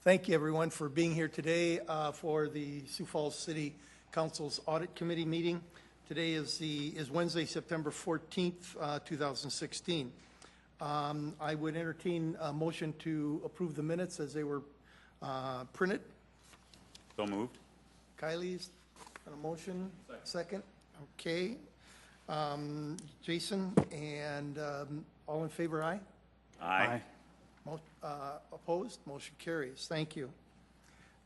Thank you, everyone, for being here today for the Sioux Falls City Council's Audit Committee meeting. Today is Wednesday, September 14th, 2016. I would entertain a motion to approve the minutes as they were printed. So moved. Kylie's got a motion. Second. Okay. Jason, and all in favor, aye? Aye. Opposed? Motion carries. Thank you.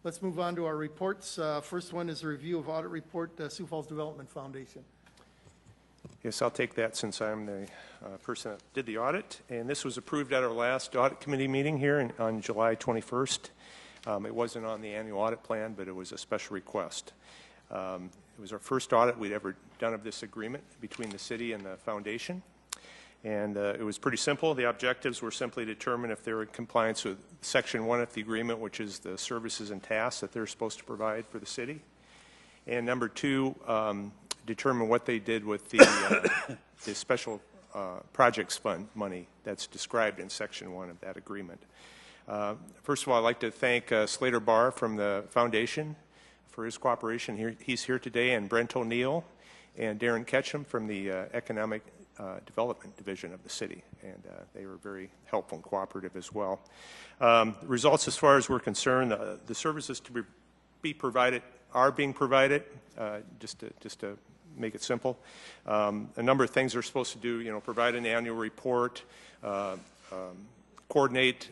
Let's move on to our reports. First one is a review of audit report, Sioux Falls Development Foundation. Yes, I'll take that since I'm the person that did the audit. And this was approved at our last audit committee meeting here on July 21st. It wasn't on the annual audit plan, but it was a special request. It was our first audit we'd ever done of this agreement between the city and the foundation. And it was pretty simple. The objectives were simply to determine if they were in compliance with Section 1 of the agreement, which is the services and tasks that they're supposed to provide for the city. And number 2, determine what they did with the special projects fund money that's described in Section 1 of that agreement. First of all, I'd like to thank Slater Barr from the foundation for his cooperation. He's here today, and Brent O'Neill and Darren Ketchum from the Economic Development Division of the city, and they were very helpful and cooperative as well. The results, as far as we're concerned, the services to be provided are being provided. Just to make it simple, a number of things they're supposed to do. Provide an annual report, coordinate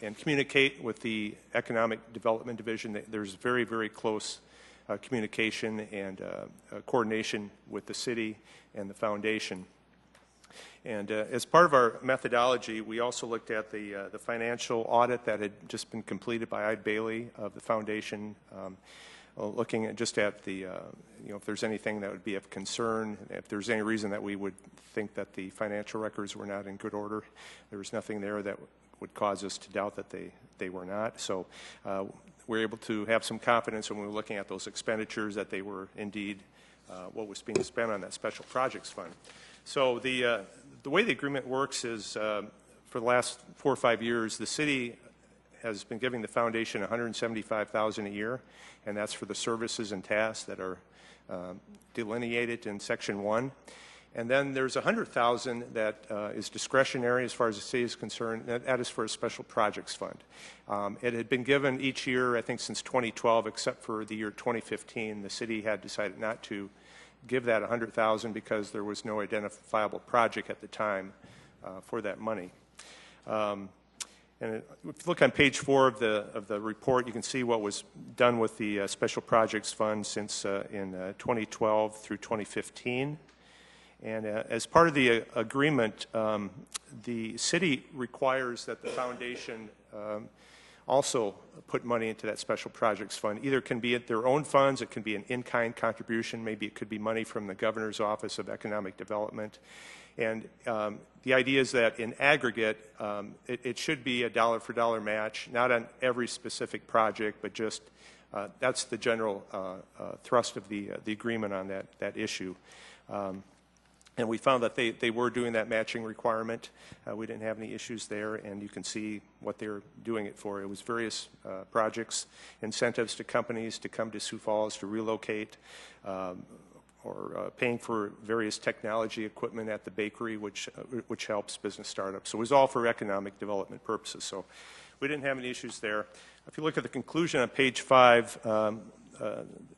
and communicate with the Economic Development Division. There's very, very close communication and coordination with the city and the foundation. And as part of our methodology, we also looked at the financial audit that had just been completed by Ide Bailey of the foundation, looking at just at the, if there's anything that would be of concern, if there's any reason that we would think that the financial records were not in good order. There was nothing there that would cause us to doubt that they were not. So we're able to have some confidence when we were looking at those expenditures that they were indeed what was being spent on that special projects fund. So the way the agreement works is for the last 4 or 5 years, the city has been giving the foundation $175,000 a year, and that's for the services and tasks that are delineated in Section 1. And then there's $100,000 that is discretionary as far as the city is concerned. That is for a special projects fund. It had been given each year, I think, since 2012, except for the year 2015. The city had decided not to give that $100,000 because there was no identifiable project at the time for that money. And if you look on page 4 of the report, you can see what was done with the special projects fund since in 2012 through 2015. And as part of the agreement, the city requires that the foundation also put money into that special projects fund. Either it can be at their own funds, it can be an in-kind contribution, maybe it could be money from the Governor's Office of Economic Development. And the idea is that in aggregate, it should be a dollar-for-dollar match, not on every specific project, but just that's the general thrust of the agreement on that issue. And we found that they were doing that matching requirement. We didn't have any issues there, and you can see what they're doing it for. It was various projects, incentives to companies to come to Sioux Falls to relocate, or paying for various technology equipment at the bakery, which helps business startups. So it was all for economic development purposes. So we didn't have any issues there. If you look at the conclusion on page 5,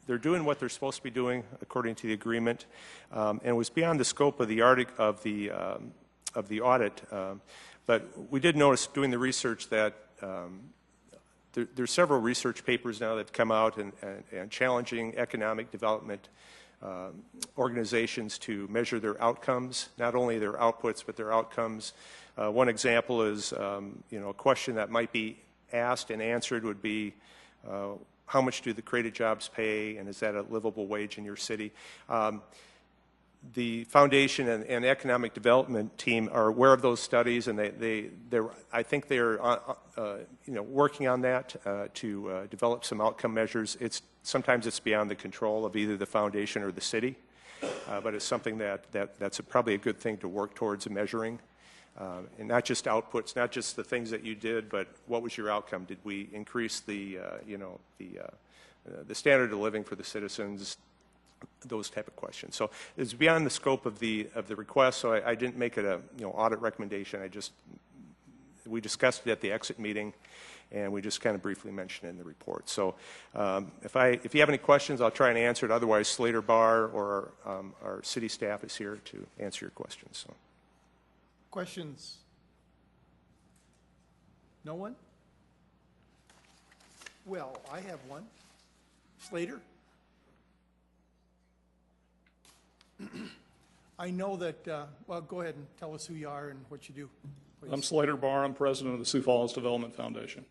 they're doing what they're supposed to be doing according to the agreement, and it was beyond the scope of the audit. But we did notice doing the research that there's several research papers now that have come out and challenging economic development organizations to measure their outcomes, not only their outputs but their outcomes. One example is a question that might be asked and answered would be, how much do the created jobs pay, and is that a livable wage in your city? The foundation and economic development team are aware of those studies, and I think they're working on that to develop some outcome measures. Sometimes it's beyond the control of either the foundation or the city, but it's something that's probably a good thing to work towards measuring. And not just outputs, not just the things that you did, but what was your outcome? Did we increase the standard of living for the citizens? Those type of questions. So it's beyond the scope of the request. So I didn't make it a audit recommendation. We discussed it at the exit meeting, and we just kind of briefly mentioned it in the report. So if you have any questions, I'll try and answer it. Otherwise, Slater Barr or our city staff is here to answer your questions. So. Questions? No one? Well, I have one. Slater? I know that, well, go ahead and tell us who you are and what you do, please. I'm Slater Barr. I'm president of the Sioux Falls Development Foundation.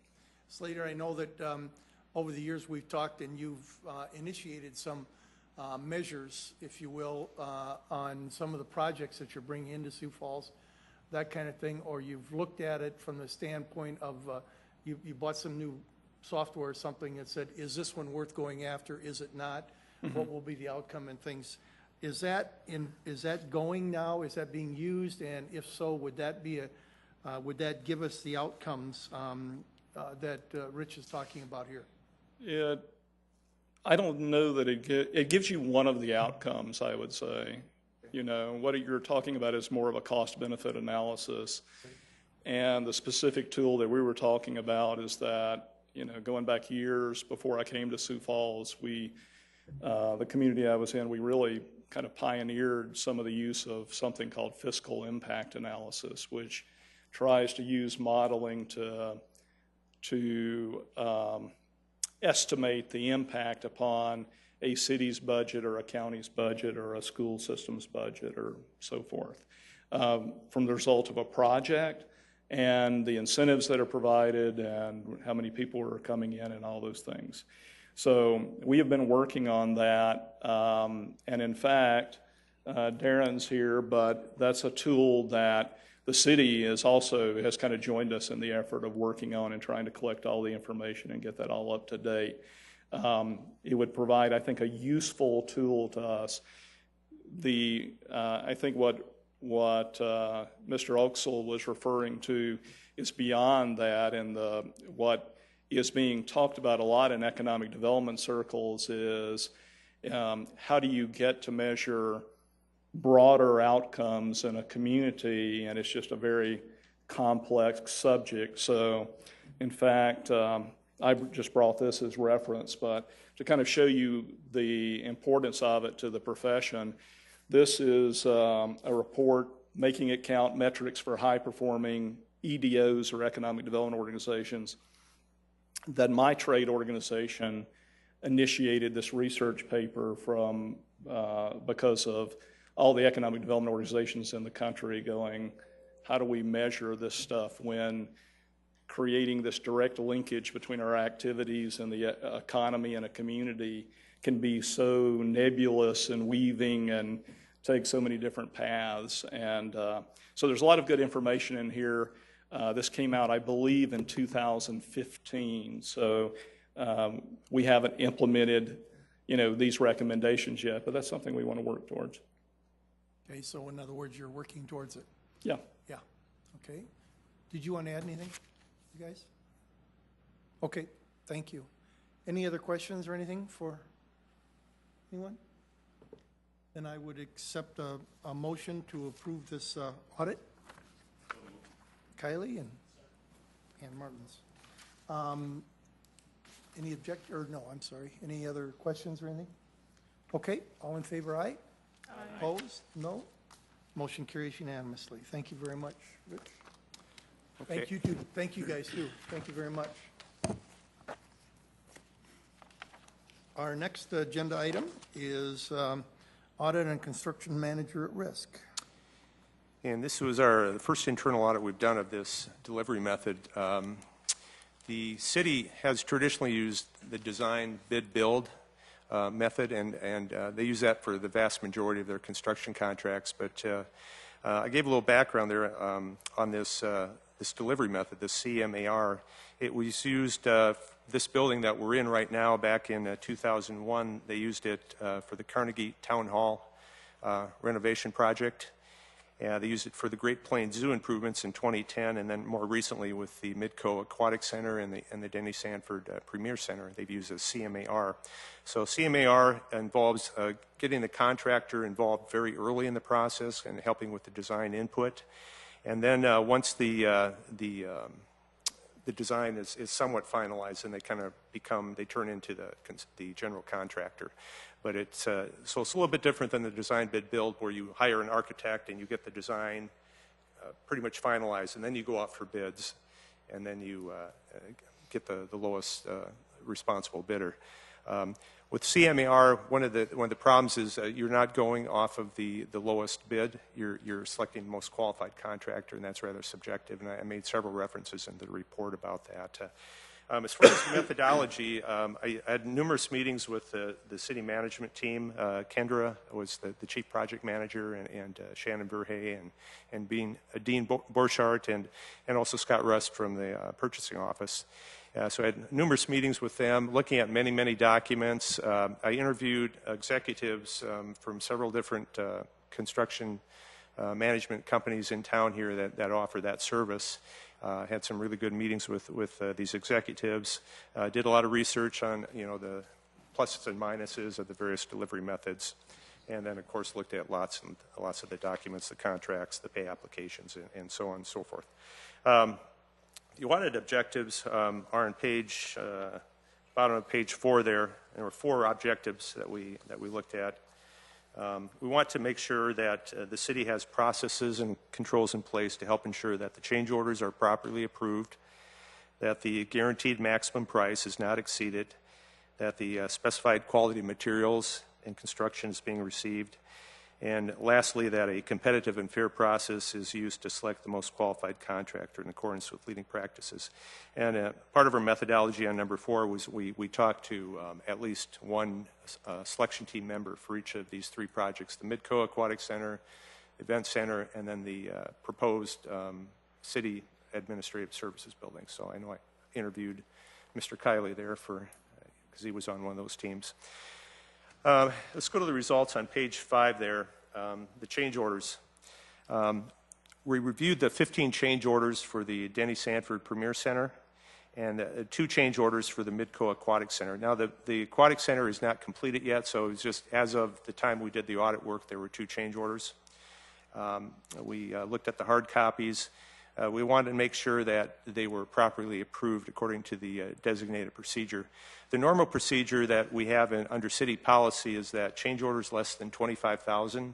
Slater, I know that over the years we've talked and you've initiated some measures, if you will, on some of the projects that you're bringing into Sioux Falls, that kind of thing, or you've looked at it from the standpoint of you bought some new software or something that said, is this one worth going after, is it not? Mm-hmm. What will be the outcome and things? Is that going now? Is that being used? And if so, would that give us the outcomes that Rich is talking about here? I don't know that it gives you one of the outcomes, I would say. What you're talking about is more of a cost-benefit analysis. And the specific tool that we were talking about is that, going back years before I came to Sioux Falls, the community I was in, we really kind of pioneered some of the use of something called fiscal impact analysis, which tries to use modeling to estimate the impact upon a city's budget or a county's budget or a school system's budget or so forth from the result of a project and the incentives that are provided and how many people are coming in and all those things. So we have been working on that, and in fact, Darren's here, but that's a tool that the city has kind of joined us in the effort of working on and trying to collect all the information and get that all up to date. It would provide, I think, a useful tool to us. I think what Mr. Oaksel was referring to is beyond that, and what is being talked about a lot in economic development circles is how do you get to measure broader outcomes in a community, and it's just a very complex subject. So, in fact, I just brought this as reference, but to kind of show you the importance of it to the profession, this is a report, Making It Count, Metrics for High-Performing EDOs or Economic Development Organizations, that my trade organization initiated this research paper from because of all the economic development organizations in the country going, how do we measure this stuff when creating this direct linkage between our activities and the economy and a community can be so nebulous and weaving and take so many different paths. And so there's a lot of good information in here. This came out, I believe, in 2015. So we haven't implemented, these recommendations yet, but that's something we want to work towards. Okay, so in other words, you're working towards it. Yeah. Yeah. Okay. Did you want to add anything, you guys? Okay, thank you. Any other questions or anything for anyone? Then I would accept a motion to approve this audit. Kylie and Martins. Any any other questions or anything? Okay, all in favor, aye? Aye. Opposed? No? Motion carries unanimously. Thank you very much, Rich. Okay. Thank you too. Thank you guys too. Thank you very much. Our next agenda item is audit and construction manager at risk. And this was the first internal audit we've done of this delivery method. The city has traditionally used the design bid build method, and they use that for the vast majority of their construction contracts. But I gave a little background there on this delivery method, the CMAR. It was used, this building that we're in right now, back in 2001, they used it for the Carnegie Town Hall renovation project. They used it for the Great Plains Zoo improvements in 2010, and then more recently with the Midco Aquatic Center and the Denny Sanford Premier Center, they've used a CMAR. So CMAR involves getting the contractor involved very early in the process and helping with the design input. And then once the design is somewhat finalized, and they turn into the general contractor. But so it's a little bit different than the design bid build, where you hire an architect and you get the design pretty much finalized, and then you go out for bids, and then you get the lowest responsible bidder. With CMAR, one of the problems is you're not going off of the lowest bid. You're selecting the most qualified contractor, and that's rather subjective. And I made several references in the report about that. As far as methodology, I had numerous meetings with the city management team. Kendra was the chief project manager, and Shannon Verhey, and Dean Borchardt, and also Scott Rust from the purchasing office. So I had numerous meetings with them, looking at many, many documents. I interviewed executives from several different construction management companies in town here that offer that service. Had some really good meetings with these executives. Did a lot of research on the pluses and minuses of the various delivery methods, and then of course looked at lots of the documents, the contracts, the pay applications, and so on and so forth. The audit objectives are on page bottom of page 4 there. There were 4 objectives that we looked at. We want to make sure that the city has processes and controls in place to help ensure that the change orders are properly approved, that the guaranteed maximum price is not exceeded, that the specified quality materials and construction is being received, and lastly, that a competitive and fair process is used to select the most qualified contractor in accordance with leading practices. And part of our methodology on number 4 was we talked to at least one selection team member for each of these 3 projects: the Midco Aquatic Center, Event Center, and then the proposed City Administrative Services building. So I know I interviewed Mr. Kiley there because he was on one of those teams. Let's go to the results on page 5 there, the change orders. We reviewed the 15 change orders for the Denny Sanford Premier Center and 2 change orders for the Midco Aquatic Center. Now, the Aquatic Center is not completed yet, so it's just as of the time we did the audit work, there were 2 change orders. We looked at the hard copies. We wanted to make sure that they were properly approved according to the designated procedure. The normal procedure that we have under city policy is that change orders less than $25,000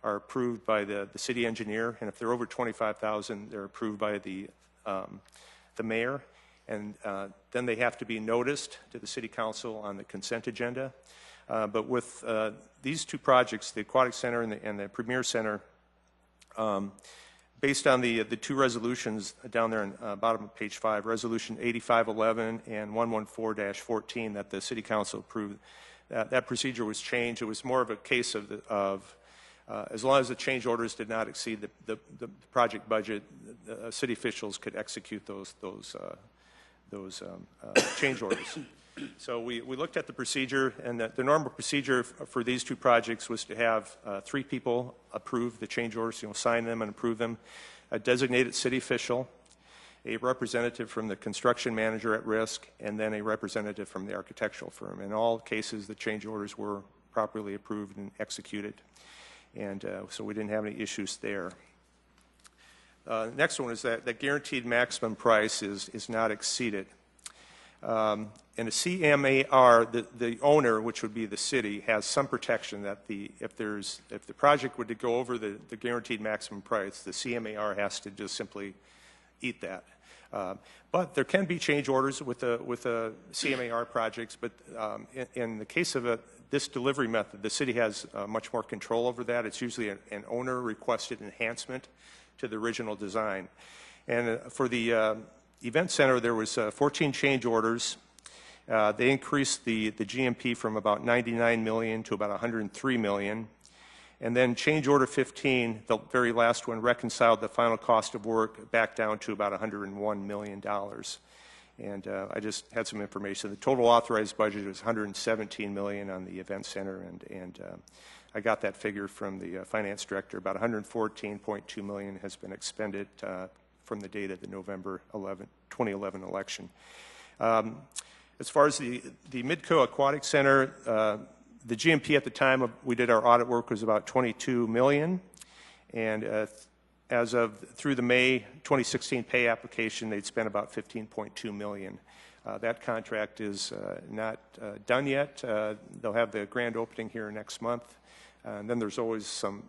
are approved by the city engineer, and if they're over $25,000, they're approved by the mayor, and then they have to be noticed to the city council on the consent agenda. But with these 2 projects, the Aquatic Center and the Premier Center, based on the 2 resolutions down there on bottom of page 5, Resolution 8511 and 114-14 that the City Council approved, that procedure was changed. It was more of a case of as long as the change orders did not exceed the project budget, city officials could execute those change orders. So we looked at the procedure, and the normal procedure for these 2 projects was to have 3 people approve the change orders, sign them and approve them, a designated city official, a representative from the construction manager at risk, and then a representative from the architectural firm. In all cases, the change orders were properly approved and executed, and so we didn't have any issues there. Next one is that guaranteed maximum price is not exceeded. In a CMAR, the owner, which would be the city, has some protection that if the project were to go over the guaranteed maximum price, the CMAR has to just simply eat that. But there can be change orders with CMAR projects. But in the case of this delivery method, the city has much more control over that. It's usually an owner-requested enhancement to the original design. And for the Event Center, there was 14 change orders. They increased the GMP from about $99 million to about $103 million. And then change order 15, the very last one, reconciled the final cost of work back down to about $101 million. And I just had some information. The total authorized budget was $117 million on the event center, and I got that figure from the finance director. About $114.2 million has been expended from the date of the November 2011 election. As far as the Midco Aquatic Center, the GMP at the time we did our audit work was about $22 million, and as of through the May 2016 pay application, they'd spent about $15.2 million. That contract is not done yet. They'll have the grand opening here next month, and then there's always some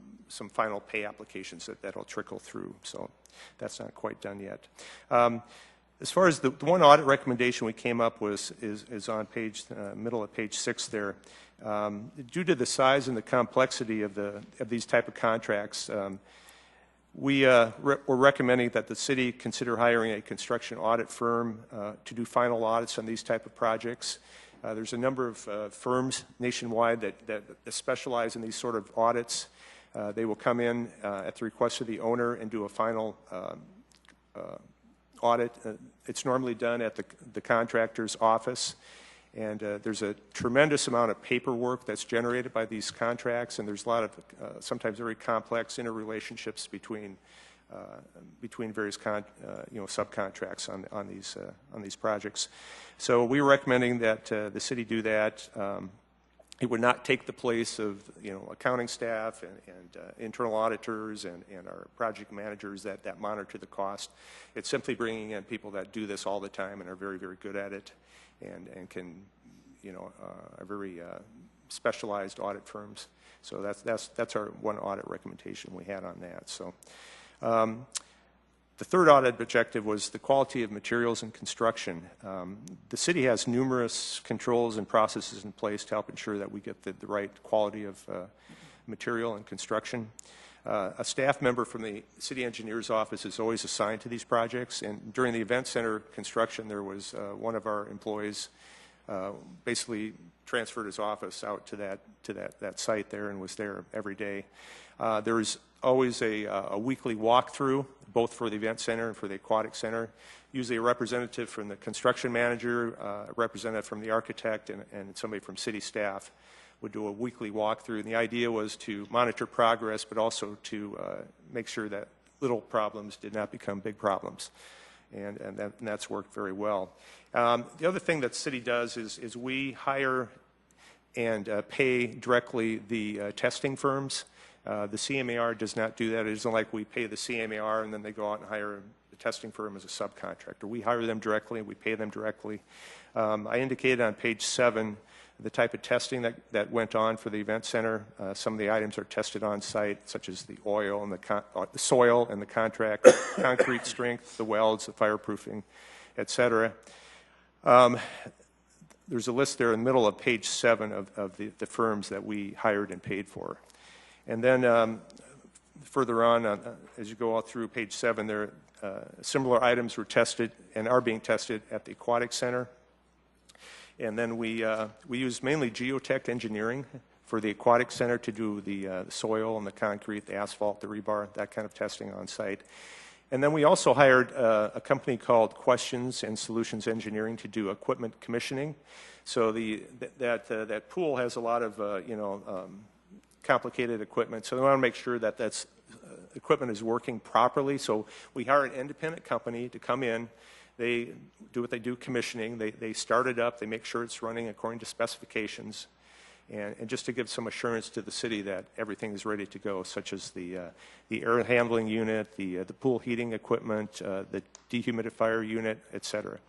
final pay applications that'll trickle through. So that's not quite done yet. As far as the one audit recommendation we came up with is on middle of page 6 there. Due to the size and the complexity of these type of contracts, we're recommending that the city consider hiring a construction audit firm to do final audits on these type of projects. There's a number of firms nationwide that specialize in these sort of audits. They will come in at the request of the owner and do a final audit. It's normally done at the contractor's office. And there's a tremendous amount of paperwork that's generated by these contracts, and there's a lot of sometimes very complex interrelationships between various subcontracts on these projects. So we're recommending that the city do that. It would not take the place of accounting staff and internal auditors and our project managers that monitor the cost. It's simply bringing in people that do this all the time and are very, very good at it. And can, are very specialized audit firms. So that's our one audit recommendation we had on that. So the third audit objective was the quality of materials and construction. The city has numerous controls and processes in place to help ensure that we get the right quality of material and construction. A staff member from the city engineer's office is always assigned to these projects, and during the event center construction there was one of our employees basically transferred his office out to that site there and was there every day. There was always a weekly walkthrough, both for the event center and for the aquatic center. Usually a representative from the construction manager, a representative from the architect, and somebody from city staff would do a weekly walkthrough. And the idea was to monitor progress, but also to make sure that little problems did not become big problems. And that's worked very well. The other thing that the city does is we hire and pay directly the testing firms. The CMAR does not do that. It isn't like we pay the CMAR and then they go out and hire the testing firm as a subcontractor. We hire them directly, we pay them directly. I indicated on page 7 the type of testing that went on for the event center. Some of the items are tested on site, such as the oil and the soil and the concrete strength, the welds, the fireproofing, etc. There's a list there in the middle of page 7 of the firms that we hired and paid for. And then further on, as you go all through page 7, there similar items were tested and are being tested at the aquatic center. And then we use mainly geotech engineering for the aquatic center to do the soil and the concrete, the asphalt, the rebar, that kind of testing on site. And then we also hired a company called Questions and Solutions Engineering to do equipment commissioning. So that pool has a lot of complicated equipment. So we want to make sure that that's equipment is working properly. So we hire an independent company to come in. They do what they do, commissioning. They start it up. They make sure it's running according to specifications. And just to give some assurance to the city that everything is ready to go, such as the air handling unit, the pool heating equipment, the dehumidifier unit, etc.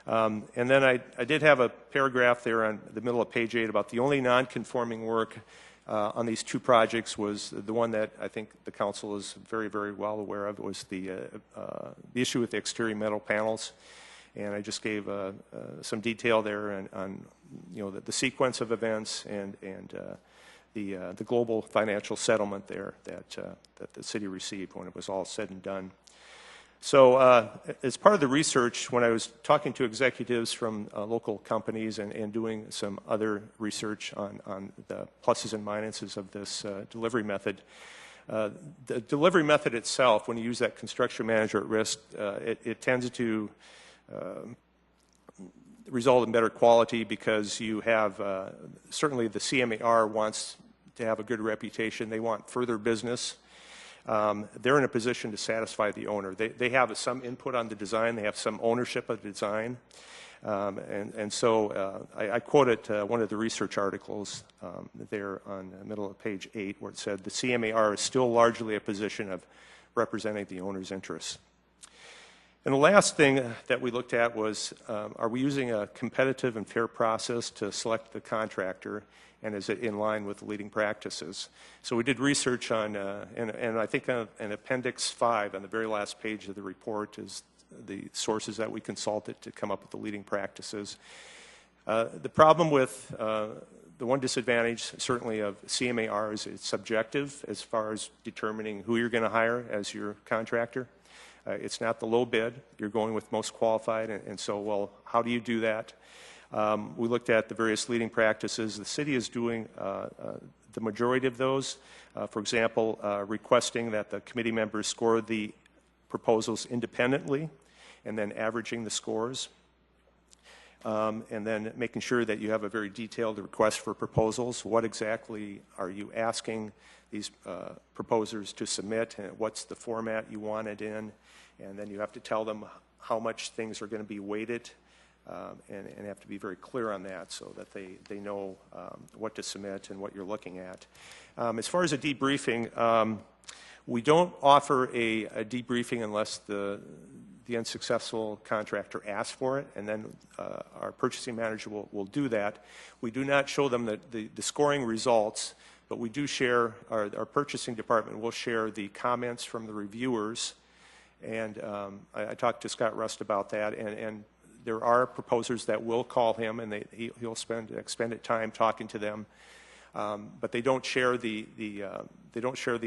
And then I did have a paragraph there on the middle of page 8 about the only non-conforming work on these two projects was the one that I think the council is very, very well aware of. It was the issue with the exterior metal panels, and I just gave some detail there on the sequence of events and the global financial settlement there that the city received when it was all said and done. So as part of the research, when I was talking to executives from local companies and doing some other research on the pluses and minuses of this delivery method, the delivery method itself, when you use that construction manager at risk, it tends to result in better quality because you have, certainly the CMAR wants to have a good reputation. They want further business. They're in a position to satisfy the owner. They have some input on the design. They have some ownership of the design. So I quoted one of the research articles there on the middle of page 8 where it said the CMAR is still largely a position of representing the owner's interests. And the last thing that we looked at was, are we using a competitive and fair process to select the contractor, and is it in line with leading practices? So we did research on, and I think in Appendix 5 on the very last page of the report is the sources that we consulted to come up with the leading practices. The problem with the one disadvantage, certainly, of CMAR is it's subjective as far as determining who you're going to hire as your contractor. It's not the low bid. You're going with most qualified, and so, well, how do you do that? We looked at the various leading practices. The city is doing the majority of those. For example, requesting that the committee members score the proposals independently and then averaging the scores. And then making sure that you have a very detailed request for proposals. What exactly are you asking these proposers to submit, and what's the format you want it in? And then you have to tell them how much things are going to be weighted, and have to be very clear on that so that they know what to submit and what you're looking at. As far as a debriefing, we don't offer a debriefing unless the unsuccessful contractor asks for it, and then our purchasing manager will do that. We do not show them the scoring results, but we do share, our purchasing department will share the comments from the reviewers, and I talked to Scott Rust about that, and there are proposers that will call him, and he'll spend expended time talking to them, but they don't share the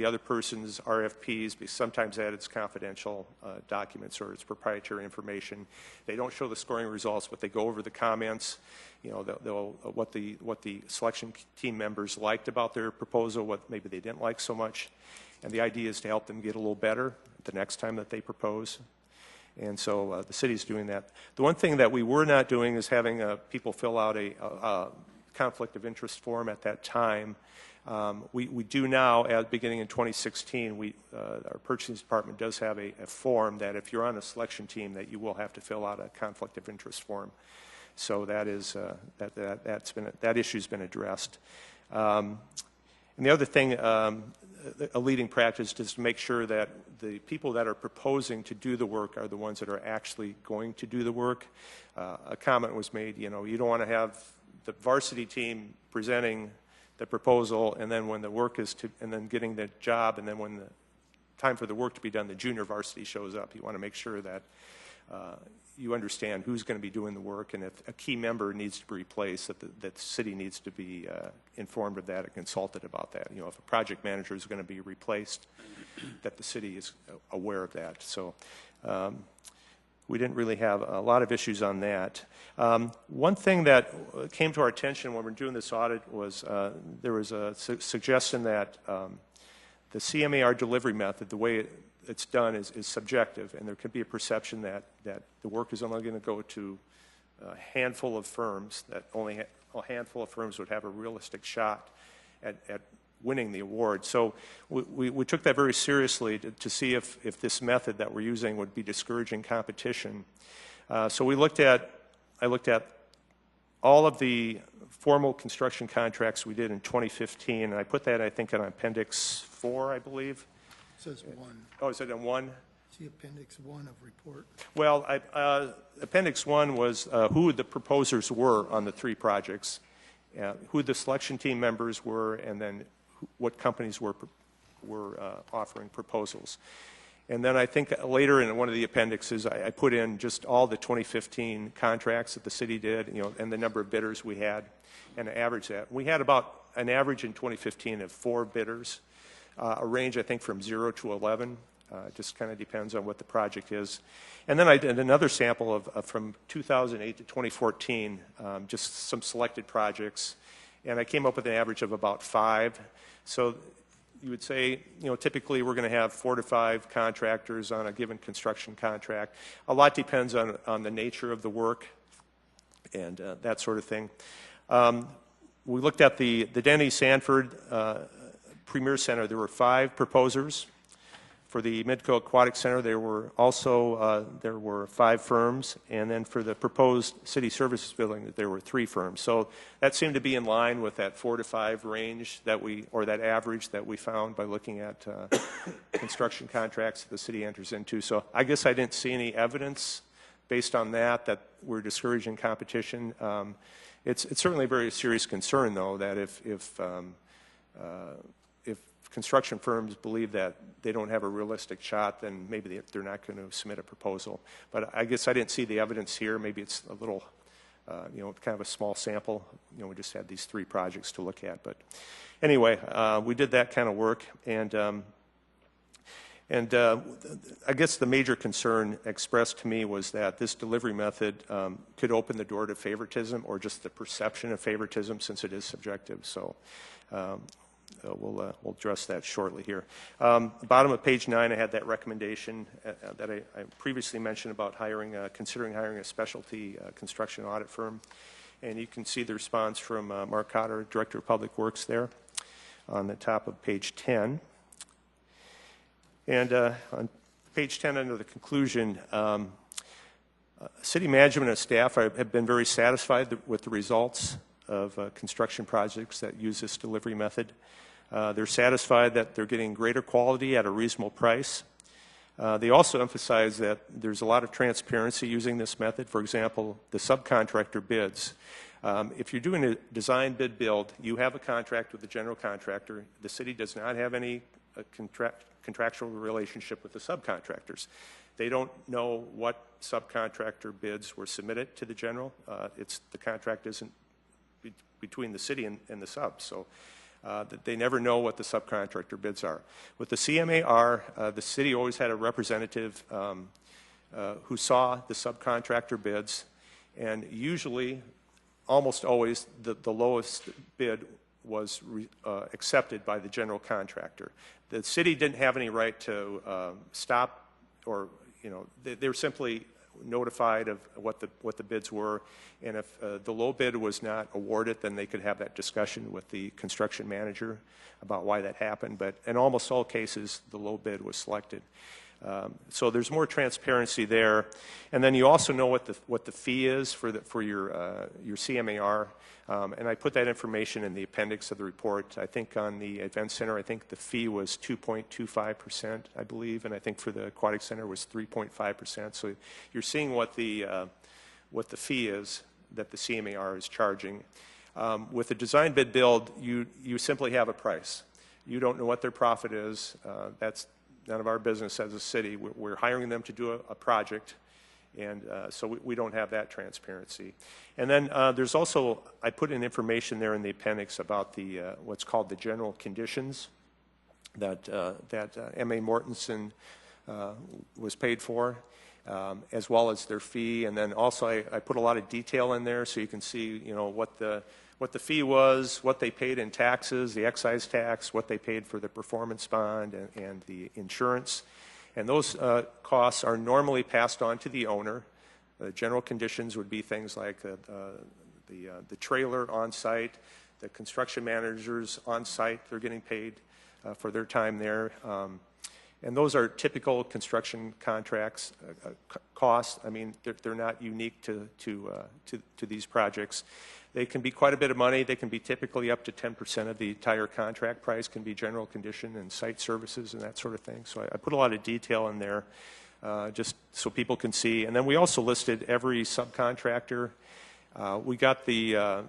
other person's RFPs because sometimes that is confidential documents or it's proprietary information. They don't show the scoring results, but they go over the comments. You know, what the selection team members liked about their proposal, what maybe they didn't like so much, and the idea is to help them get a little better the next time that they propose. And so the city's doing that. The one thing that we were not doing is having people fill out a conflict of interest form at that time. We do now, beginning in 2016, our purchasing department does have a form that if you're on a selection team that you will have to fill out a conflict of interest form. So that is that issue's been addressed. And the other thing, a leading practice is to make sure that the people that are proposing to do the work are the ones that are actually going to do the work. A comment was made, you know, you don't want to have the varsity team presenting the proposal, and then when the work is and then getting the job, and then when the time for the work to be done, the junior varsity shows up. You want to make sure that you understand who's going to be doing the work, and if a key member needs to be replaced, that the city needs to be informed of that and consulted about that. You know, if a project manager is going to be replaced, that the city is aware of that. So we didn't really have a lot of issues on that. One thing that came to our attention when we were doing this audit was there was a suggestion that the CMAR delivery method, the way it's done, is subjective, and there could be a perception that the work is only going to go to a handful of firms, that only a handful of firms would have a realistic shot at winning the award. So we took that very seriously to see if this method that we're using would be discouraging competition. So I looked at all of the formal construction contracts we did in 2015, and I put that, I think, on Appendix 4, I believe. It says 1. Oh, is it in 1? See Appendix 1 of report. Well, Appendix 1 was who the proposers were on the 3 projects, who the selection team members were, and then what companies were offering proposals. And then I think later in one of the appendixes, I put in just all the 2015 contracts that the city did, you know, and the number of bidders we had, and average that. We had about an average in 2015 of 4 bidders, a range I think from 0 to 11. Just kind of depends on what the project is. And then I did another sample of from 2008 to 2014, just some selected projects, and I came up with an average of about 5. So you would say, you know, typically we're going to have 4 to 5 contractors on a given construction contract. A lot depends on the nature of the work. and that sort of thing. We looked at the Denny Sanford Premier Center. There were 5 proposers. For the Midco Aquatic Center, there were also 5 firms, and then for the proposed city services building, there were 3 firms. So that seemed to be in line with that 4 to 5 range that that average that we found by looking at construction contracts that the city enters into. So I guess I didn't see any evidence based on that we're discouraging competition. It's certainly a very serious concern, though, that if construction firms believe that they don't have a realistic shot, then maybe they're not going to submit a proposal. But I guess I didn't see the evidence here. Maybe it's a little, kind of a small sample. We just had these 3 projects to look at. But anyway, we did that kind of work, and I guess the major concern expressed to me was that this delivery method could open the door to favoritism, or just the perception of favoritism, since it is subjective. So we'll address that shortly here. Bottom of page 9, I had that recommendation that I previously mentioned about considering hiring a specialty construction audit firm. And you can see the response from Mark Cotter, Director of Public Works, there on the top of page 10. And on page 10, under the conclusion, city management and staff have been very satisfied with the results of construction projects that use this delivery method. They're satisfied that they're getting greater quality at a reasonable price. They also emphasize that there's a lot of transparency using this method. For example, the subcontractor bids. If you're doing a design bid build, you have a contract with the general contractor. The city does not have any contractual relationship with the subcontractors. They don't know what subcontractor bids were submitted to the general. The contract isn't between the city and the sub, so they never know what the subcontractor bids are. With the CMAR, the city always had a representative who saw the subcontractor bids, and usually, almost always, the lowest bid was accepted by the general contractor. The city didn't have any right to stop, or they were simply notified of what the bids were, and if the low bid was not awarded, then they could have that discussion with the construction manager about why that happened. But in almost all cases, the low bid was selected. So there's more transparency there, and then you also know what the fee is for your CMAR, and I put that information in the appendix of the report. I think on the event center, I think the fee was 2.25%, I believe, and I think for the aquatic center was 3.5%. So you're seeing what the fee is that the CMAR is charging. With a design bid build, you simply have a price. You don't know what their profit is. That's none of our business as a city. We're hiring them to do a project, and so we don't have that transparency. And then there's also, I put in information there in the appendix about the what's called the general conditions that M.A. Mortensen was paid for, as well as their fee. And then also I put a lot of detail in there so you can see what the fee was, what they paid in taxes, the excise tax, what they paid for the performance bond and the insurance. And those costs are normally passed on to the owner. General conditions would be things like the trailer on site, the construction managers on site, they're getting paid for their time there. And those are typical construction contracts costs. I mean, they're not unique to these projects. They can be quite a bit of money. They can be typically up to 10% of the entire contract price can be general condition and site services and that sort of thing. So I put a lot of detail in there just so people can see. And then we also listed every subcontractor. We got the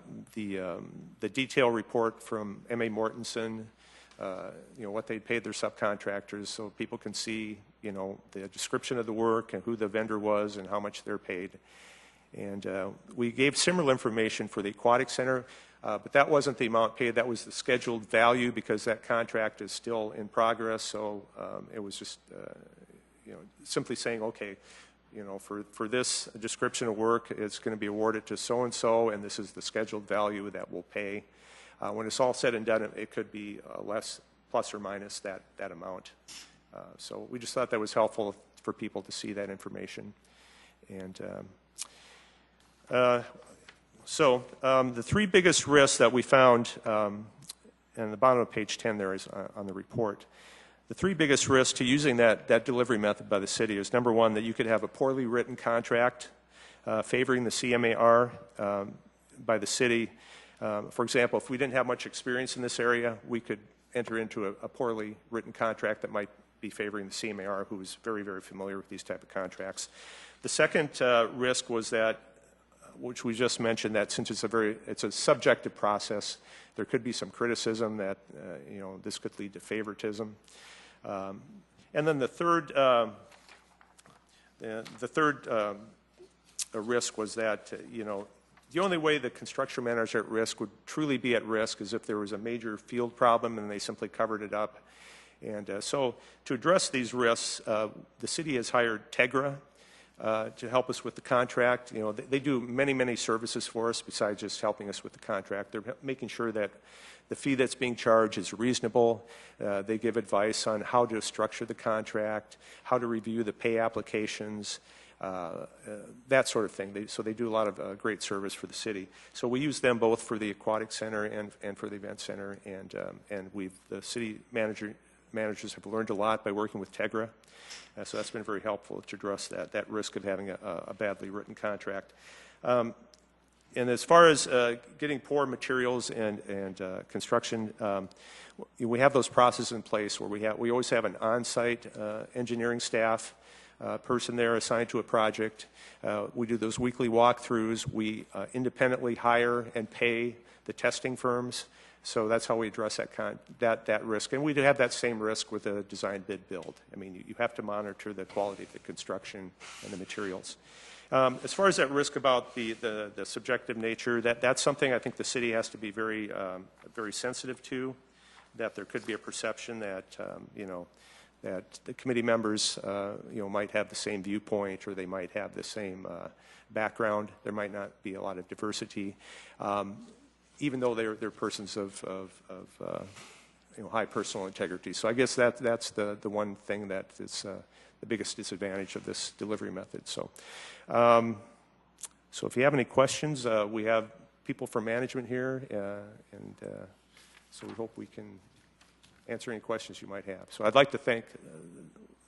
detail report from M.A. Mortensen, what they paid their subcontractors, so people can see, the description of the work and who the vendor was and how much they're paid. And we gave similar information for the aquatic center, but that wasn't the amount paid. That was the scheduled value because that contract is still in progress. So it was just, simply saying, okay, for this description of work, it's going to be awarded to so-and-so, and this is the scheduled value that we'll pay. When it's all said and done, it could be less, plus or minus that amount. So we just thought that was helpful for people to see that information. And So the three biggest risks that we found, and the bottom of page 10 there is on the report. The three biggest risks to using that delivery method by the city is, number one, that you could have a poorly written contract favoring the CMAR by the city. For example, if we didn't have much experience in this area, we could enter into a poorly written contract that might be favoring the CMAR, who is very, very familiar with these type of contracts. The second risk was that, which we just mentioned, that since it's a subjective process, there could be some criticism that this could lead to favoritism. And then the third risk was that the only way the construction manager at risk would truly be at risk is if there was a major field problem and they simply covered it up. And so to address these risks, the city has hired Tegra to help us with the contract. They do many, many services for us besides just helping us with the contract. They're making sure that the fee that's being charged is reasonable. They give advice on how to structure the contract, how to review the pay applications, that sort of thing. So they do a lot of great service for the city. So we use them both for the aquatic center and for the event center, and the city managers have learned a lot by working with Tegra. So that's been very helpful to address that risk of having a badly written contract. And as far as getting poor materials and construction, we have those processes in place where we always have an on-site engineering staff person there assigned to a project. We do those weekly walkthroughs. We independently hire and pay the testing firms. So that's how we address that risk. And we do have that same risk with a design bid build. I mean, you have to monitor the quality of the construction and the materials. As far as that risk about the subjective nature, that's something I think the city has to be very, very sensitive to, that there could be a perception that, that the committee members, might have the same viewpoint or they might have the same background. There might not be a lot of diversity, even though they're persons of high personal integrity. So I guess that's the one thing that is the biggest disadvantage of this delivery method. So if you have any questions, we have people from management here, and so we hope we can answer any questions you might have. So I'd like to thank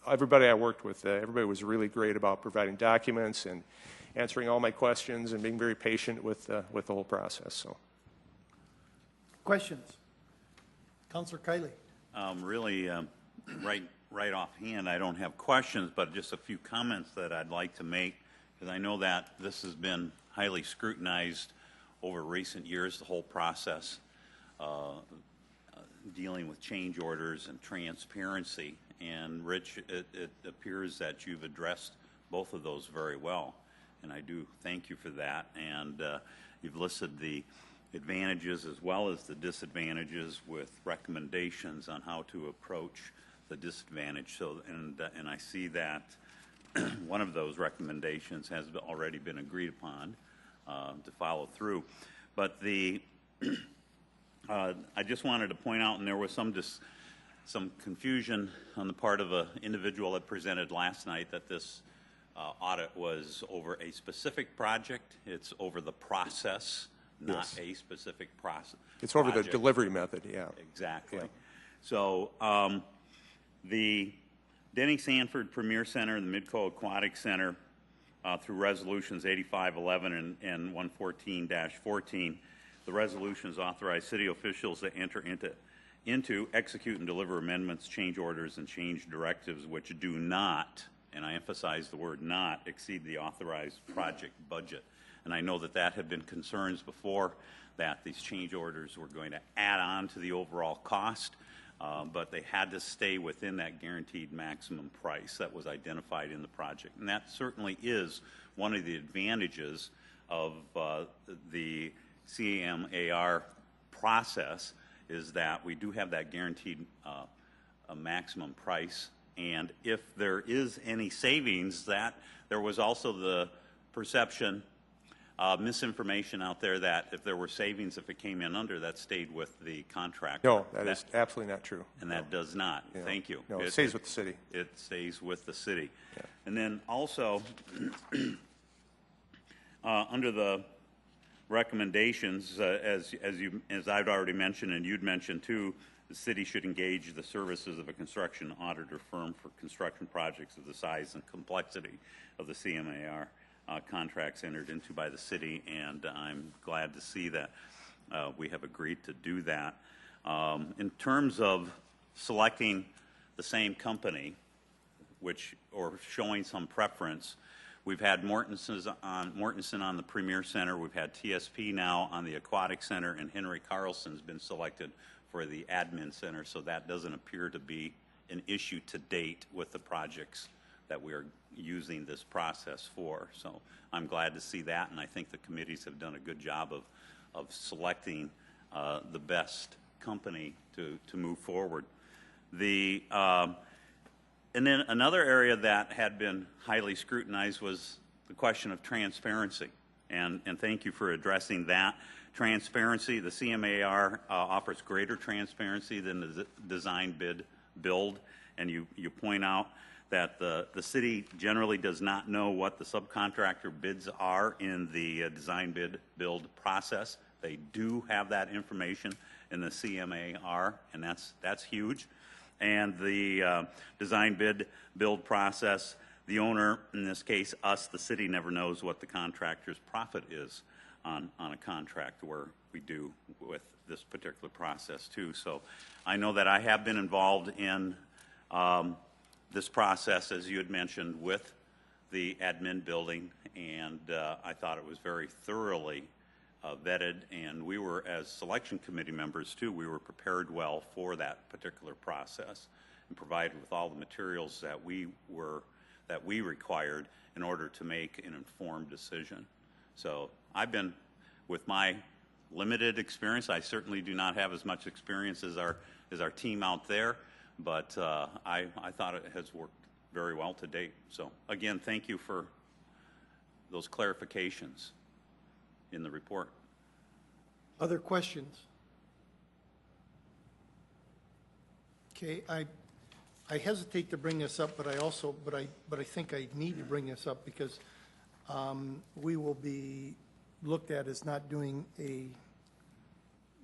everybody I worked with. Everybody was really great about providing documents and answering all my questions and being very patient with the whole process. So, questions? Councilor Kiley. Really, right offhand, I don't have questions, but just a few comments that I'd like to make, because I know that this has been highly scrutinized over recent years, the whole process, dealing with change orders and transparency. And Rich, it appears that you've addressed both of those very well, and I do thank you for that. And you've listed the advantages as well as the disadvantages with recommendations on how to approach the disadvantage. So, and I see that one of those recommendations has already been agreed upon to follow through. But I just wanted to point out, and there was some confusion on the part of an individual that presented last night, that this audit was over a specific project. It's over the process, not a specific process. It's over the delivery method, yeah. Exactly. Yeah. So the Denny Sanford Premier Center and the Midco Aquatic Center, through resolutions 8511 and 114-14, the resolutions authorize city officials to enter into, execute, and deliver amendments, change orders, and change directives which do not, and I emphasize the word not, exceed the authorized project budget. And I know that had been concerns before, that these change orders were going to add on to the overall cost, but they had to stay within that guaranteed maximum price that was identified in the project. And that certainly is one of the advantages of the CMAR process, is that we do have that guaranteed a maximum price. And if there is any savings, that there was also the perception, misinformation out there, that if there were savings, if it came in under, that stayed with the contractor. No, that is absolutely not true. And that does not. Yeah. Thank you. No, it stays with the city. It stays with the city. Yeah. And then also, under the recommendations, as I've already mentioned and you'd mentioned too, the city should engage the services of a construction auditor firm for construction projects of the size and complexity of the CMAR contracts entered into by the city, and I'm glad to see that we have agreed to do that. In terms of selecting the same company, or showing some preference, we've had Mortenson on the Premier Center, we've had TSP now on the Aquatic Center, and Henry Carlson's been selected for the Admin Center, so that doesn't appear to be an issue to date with the projects that we are using this process for. So I'm glad to see that, and I think the committees have done a good job of selecting the best company to move forward. And then another area that had been highly scrutinized was the question of transparency, and thank you for addressing that. Transparency, the CMAR offers greater transparency than the design bid build, and you point out that the city generally does not know what the subcontractor bids are in the design bid build process. They do have that information in the CMAR, and that's huge. And the design bid build process, the owner, in this case us, the city, never knows what the contractor's profit is on a contract, where we do with this particular process too. So I know that I have been involved in this process, as you had mentioned, with the admin building, and I thought it was very thoroughly vetted, and we were, as selection committee members too, we were prepared well for that particular process and provided with all the materials that we required in order to make an informed decision. So I've been, with my limited experience, I certainly do not have as much experience as our team out there, but I thought it has worked very well to date. So again, thank you for those clarifications in the report. Other questions? Okay, I hesitate to bring this up, but I think I need to bring this up because we will be looked at as not doing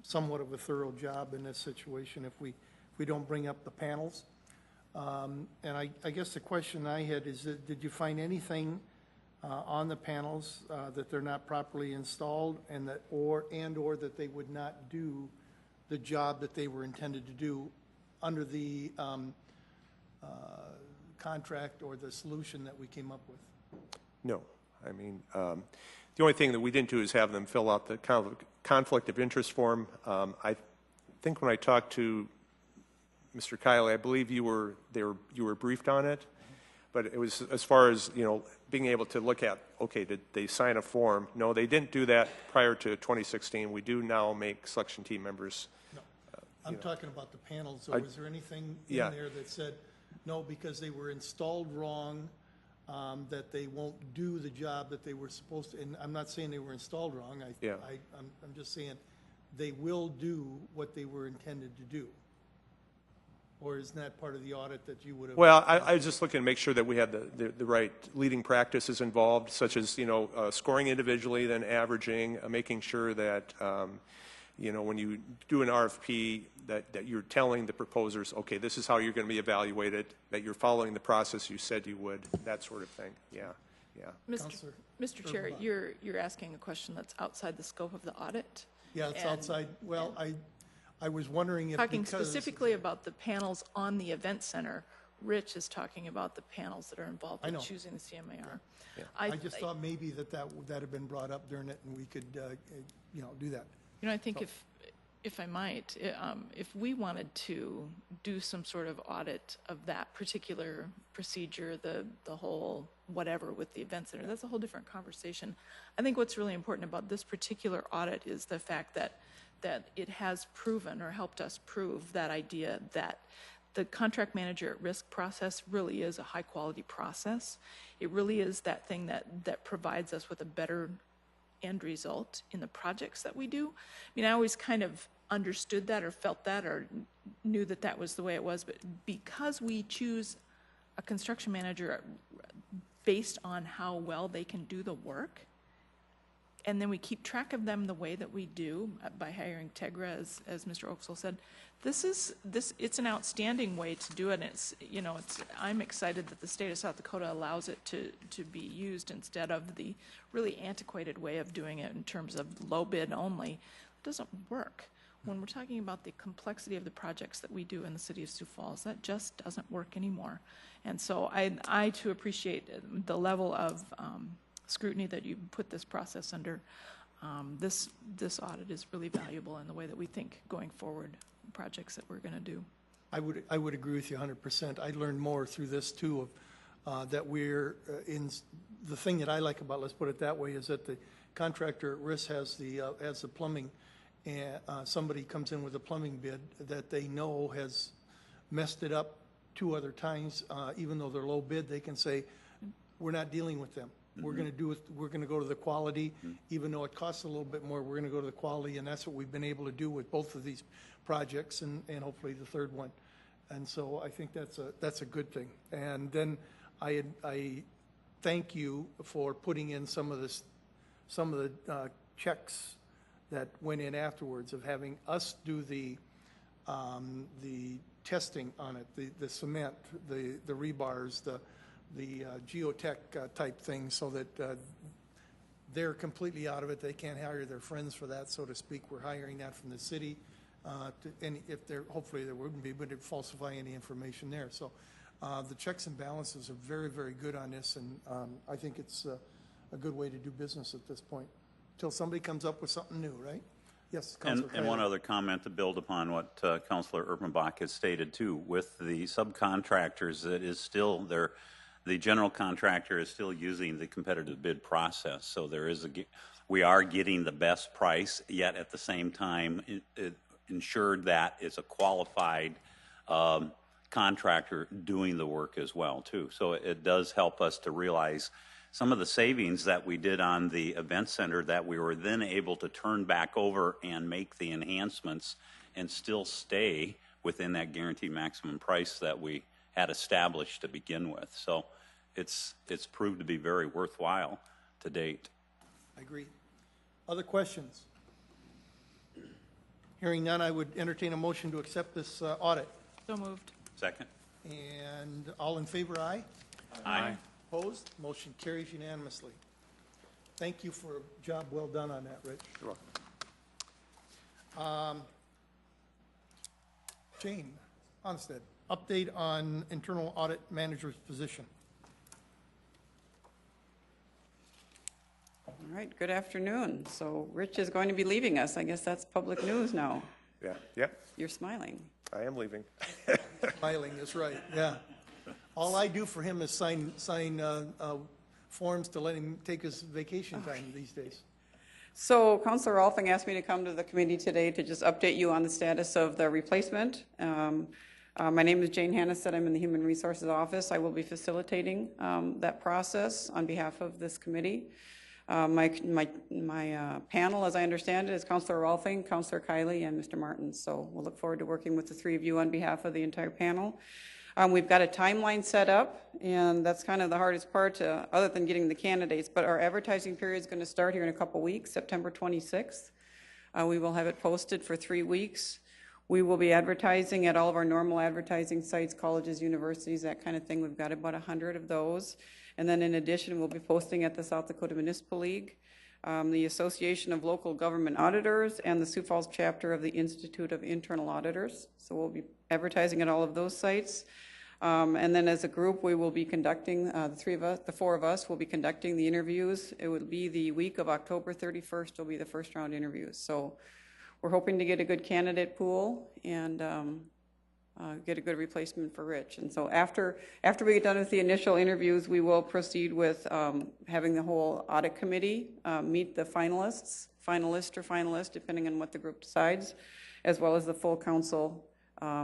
somewhat of a thorough job in this situation if we don't bring up the panels. And I guess the question I had is that, did you find anything on the panels that they're not properly installed, and or that they would not do the job that they were intended to do under the contract or the solution that we came up with? No. I mean, the only thing that we didn't do is have them fill out the conflict of interest form. I think when I talked to Mr. Kiley, I believe you were briefed on it, but it was as far as, being able to look at, okay, did they sign a form? No, they didn't do that prior to 2016. We do now make selection team members. No, I'm talking about the panels. So was there anything in there that said, no, because they were installed wrong, that they won't do the job that they were supposed to? And I'm not saying they were installed wrong. I'm just saying they will do what they were intended to do. Or isn't that part of the audit that you would have? Well, I was just looking to make sure that we had the right leading practices involved, such as, scoring individually, then averaging, making sure that, when you do an RFP, that you're telling the proposers, okay, this is how you're going to be evaluated, that you're following the process you said you would, that sort of thing. Yeah. Mr. Chair, you're asking a question that's outside the scope of the audit. Yeah, it's outside. Well, I was wondering if, talking specifically about the panels on the event center, Rich is talking about the panels that are involved in choosing the CMAR. Yeah. I just thought maybe that had been brought up during it, and we could, do that. I think if I might, if we wanted to do some sort of audit of that particular procedure, the whole whatever with the event center, that's a whole different conversation. I think what's really important about this particular audit is the fact that it has proven or helped us prove that idea that the contract manager at risk process really is a high quality process. It really is that thing that provides us with a better end result in the projects that we do. I mean, I always kind of understood that or felt that or knew that was the way it was, but because we choose a construction manager based on how well they can do the work, and then we keep track of them the way that we do by hiring Tegra, as Mr. Oaksall said. It's an outstanding way to do it. And I'm excited that the state of South Dakota allows it to be used instead of the really antiquated way of doing it in terms of low bid only. It doesn't work. When we're talking about the complexity of the projects that we do in the city of Sioux Falls, that just doesn't work anymore. And so I too appreciate the level of scrutiny that you put this process under. This audit is really valuable in the way that we think going forward projects that we're going to do. I would agree with you 100%. I learned more through this too, of that we're in the thing that I like about, let's put it that way, is that the contractor at risk has the plumbing, and somebody comes in with a plumbing bid that they know has messed it up 2 other times, even though they're low bid, they can say, we're not dealing with them. We're going to do it. We're going to go to the quality, even though it costs a little bit more. We're going to go to the quality, and that's what we've been able to do with both of these projects, and hopefully the third one. And so I think that's a good thing. And then I thank you for putting in some of the checks that went in afterwards, of having us do the testing on it, the cement, the rebars, the geotech type thing, so that they're completely out of it. They can't hire their friends for that, so to speak. We're hiring that from the city, and if there, hopefully there wouldn't be, but it'd falsify any information there. So the checks and balances are very, very good on this, and I think it's a good way to do business at this point, until somebody comes up with something new, right? Yes, Councilor. And one other comment to build upon what Councilor Urbanbach has stated too. With the subcontractors, that is still there. The general contractor is still using the competitive bid process, so we are getting the best price, yet at the same time it ensured that it's a qualified contractor doing the work as well too. So it does help us to realize some of the savings that we did on the event center that we were then able to turn back over and make the enhancements and still stay within that guaranteed maximum price that we had established to begin with. So it's proved to be very worthwhile to date. I agree. Other questions? Hearing none, I would entertain a motion to accept this audit. So moved. Second. And all in favor, aye? Aye. Opposed? Motion carries unanimously. Thank you for a job well done on that, Rich. You're welcome. Jane Onstead, update on internal audit manager's position. All right, good afternoon. So Rich is going to be leaving us. I guess that's public news now. Yeah, You're smiling. I am leaving. Smiling is right, yeah. All I do for him is sign forms to let him take his vacation time these days. So Councilor Rolfing asked me to come to the committee today to just update you on the status of the replacement. My name is Jane Hannestead. I'm in the Human Resources Office. I will be facilitating that process on behalf of this committee. My panel, as I understand it, is Councilor Rolfing, Councilor Kiley, and Mr. Martin. So we'll look forward to working with the three of you on behalf of the entire panel. We've got a timeline set up, and that's kind of the hardest part, other than getting the candidates. But our advertising period is going to start here in a couple weeks, September 26th. We will have it posted for 3 weeks. We will be advertising at all of our normal advertising sites, colleges, universities, that kind of thing. We've got about 100 of those. And then in addition, we'll be posting at the South Dakota Municipal League, the Association of Local Government Auditors, and the Sioux Falls chapter of the Institute of Internal Auditors. So we'll be advertising at all of those sites. And then as a group, we will be conducting, the four of us will be conducting the interviews. It will be the week of October 31st will be the first round interviews. So we're hoping to get a good candidate pool and get a good replacement for Rich. And so after we get done with the initial interviews, we will proceed with having the whole audit committee meet the finalist or finalist, depending on what the group decides, as well as the full council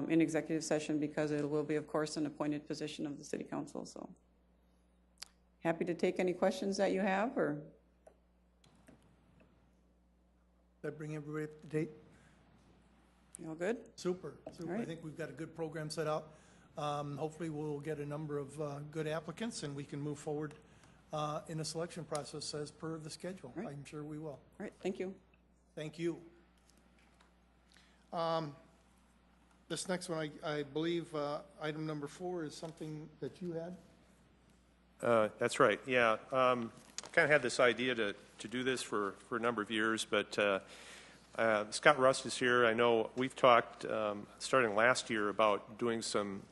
in executive session, because it will be, of course, an appointed position of the city council. So happy to take any questions that you have. Or That bring everybody up to date? you all good? Super. I right. think we've got a good program set up. Hopefully we'll get a number of good applicants, and we can move forward in a selection process as per the schedule. Right. I'm sure we will. All right, thank you. Thank you. This next one, I believe, item number 4 is something that you had? That's right, yeah. Kind of had this idea to do this for a number of years, but Scott Rust is here. I know we've talked starting last year about doing some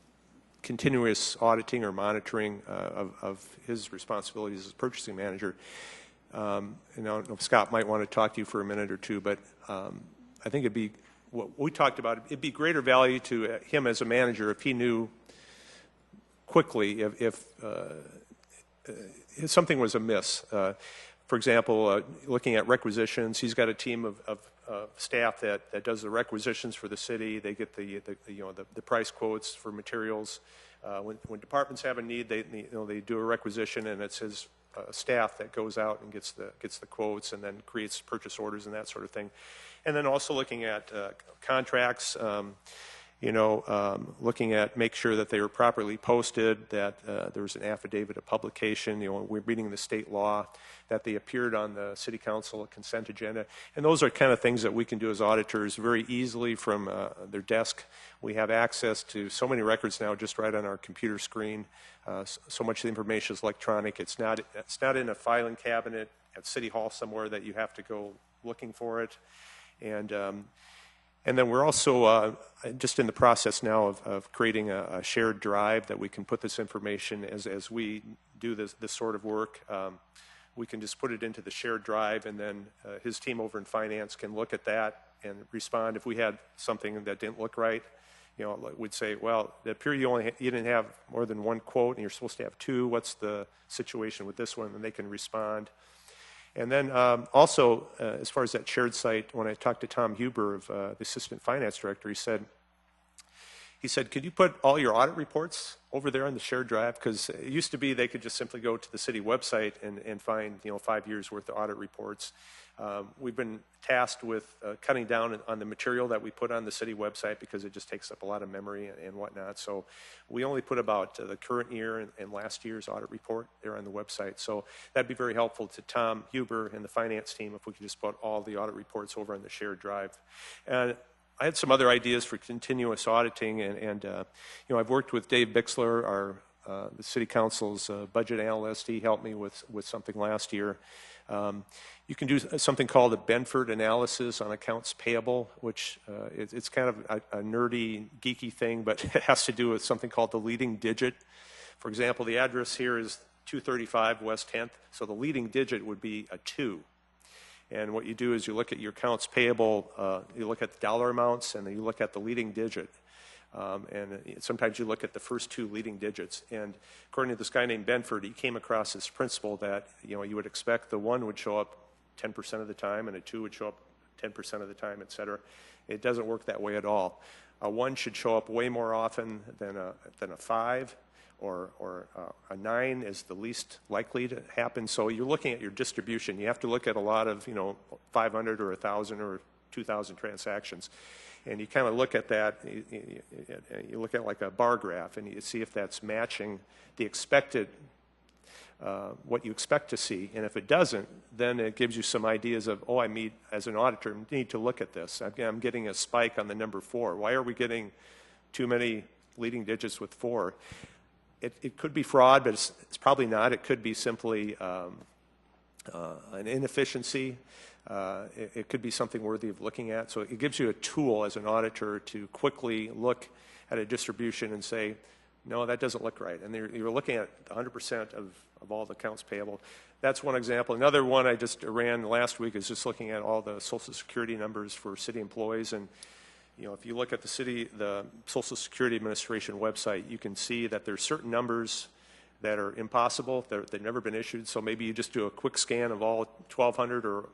continuous auditing or monitoring of his responsibilities as purchasing manager. And I don't know if Scott might want to talk to you for a minute or two, but I think it'd be, what we talked about, it'd be greater value to him as a manager if he knew quickly if something was amiss. For example, looking at requisitions, he's got a team of staff that does the requisitions for the city. They get the price quotes for materials. When departments have a need, they do a requisition, and it's his staff that goes out and gets the quotes and then creates purchase orders and that sort of thing. And then also looking at contracts. Looking at make sure that they were properly posted, that there was an affidavit of publication, we're reading the state law, that they appeared on the city council consent agenda. And those are kind of things that we can do as auditors very easily from their desk. We have access to so many records now just right on our computer screen. So much of the information is electronic. It's not in a filing cabinet at City Hall somewhere that you have to go looking for it. And then we're also just in the process now of creating a shared drive that we can put this information as we do this sort of work. We can just put it into the shared drive, and then his team over in finance can look at that and respond. If we had something that didn't look right, we'd say, well, it appeared you didn't have more than one quote, and you're supposed to have 2. What's the situation with this one? And they can respond. And then also, as far as that shared site, when I talked to Tom Huber, the assistant finance director, he said, could you put all your audit reports over there on the shared drive? Because it used to be they could just simply go to the city website and find 5 years worth of audit reports. We've been tasked with cutting down on the material that we put on the city website because it just takes up a lot of memory and whatnot. So we only put about the current year and last year's audit report there on the website. So that'd be very helpful to Tom Huber and the finance team if we could just put all the audit reports over on the shared drive. And I had some other ideas for continuous auditing, and I've worked with Dave Bixler, the City Council's budget analyst. He helped me with something last year. You can do something called a Benford analysis on accounts payable, which it's kind of a nerdy, geeky thing, but it has to do with something called the leading digit. For example, the address here is 235 West 10th, so the leading digit would be a 2. And what you do is you look at your accounts payable, you look at the dollar amounts, and then you look at the leading digit. And sometimes you look at the first 2 leading digits. And according to this guy named Benford, he came across this principle that you would expect the 1 would show up 10% of the time, and a 2 would show up 10% of the time, et cetera. It doesn't work that way at all. A 1 should show up way more often than a 5. Or a 9 is the least likely to happen. So you're looking at your distribution. You have to look at a lot of 500 or 1,000 or 2,000 transactions, and you kind of look at that. You look at like a bar graph, and you see if that's matching the expected what you expect to see. And if it doesn't, then it gives you some ideas of, as an auditor, need to look at this. I'm getting a spike on the number 4. Why are we getting too many leading digits with 4? It could be fraud, but it's probably not. It could be simply an inefficiency. It could be something worthy of looking at. So it gives you a tool as an auditor to quickly look at a distribution and say, no, that doesn't look right. And you're looking at 100% of all the accounts payable. That's one example. Another one I just ran last week is just looking at all the Social Security numbers for city employees. And if you look at the Social Security Administration website, you can see that there's certain numbers that are impossible. They've never been issued. So maybe you just do a quick scan of all 1,200, or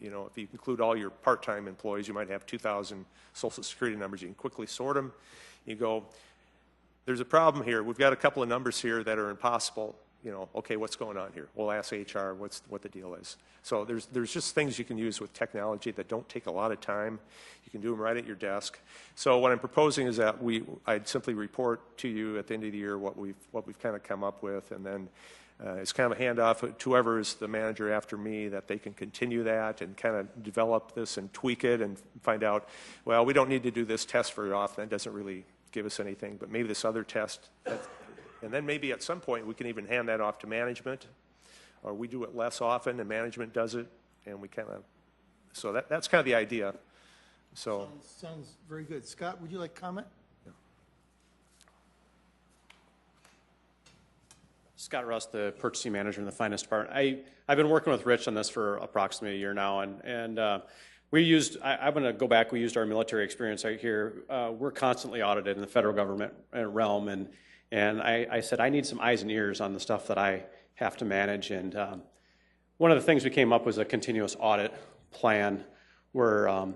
if you include all your part-time employees, you might have 2,000 Social Security numbers. You can quickly sort them. You go, there's a problem here. We've got a couple of numbers here that are impossible. Okay, what's going on here? We'll ask HR what the deal is. So there's just things you can use with technology that don't take a lot of time. You can do them right at your desk. So what I'm proposing is that I'd simply report to you at the end of the year what we've kind of come up with, and then it's kind of a handoff to whoever is the manager after me, that they can continue that and kind of develop this and tweak it and find out, well, we don't need to do this test very often. That doesn't really give us anything, but maybe this other test. And then maybe at some point we can even hand that off to management, or we do it less often and management does it, and we kind of, so that's kind of the idea. So Sounds very good. Scott, would you like to comment? Scott Russ, the purchasing manager in the finance department. I've been working with Rich on this for approximately a year now, and we used, I'm going to go back, we used our military experience right here. We're constantly audited in the federal government realm, and I said I need some eyes and ears on the stuff that I have to manage, and one of the things we came up was a continuous audit plan where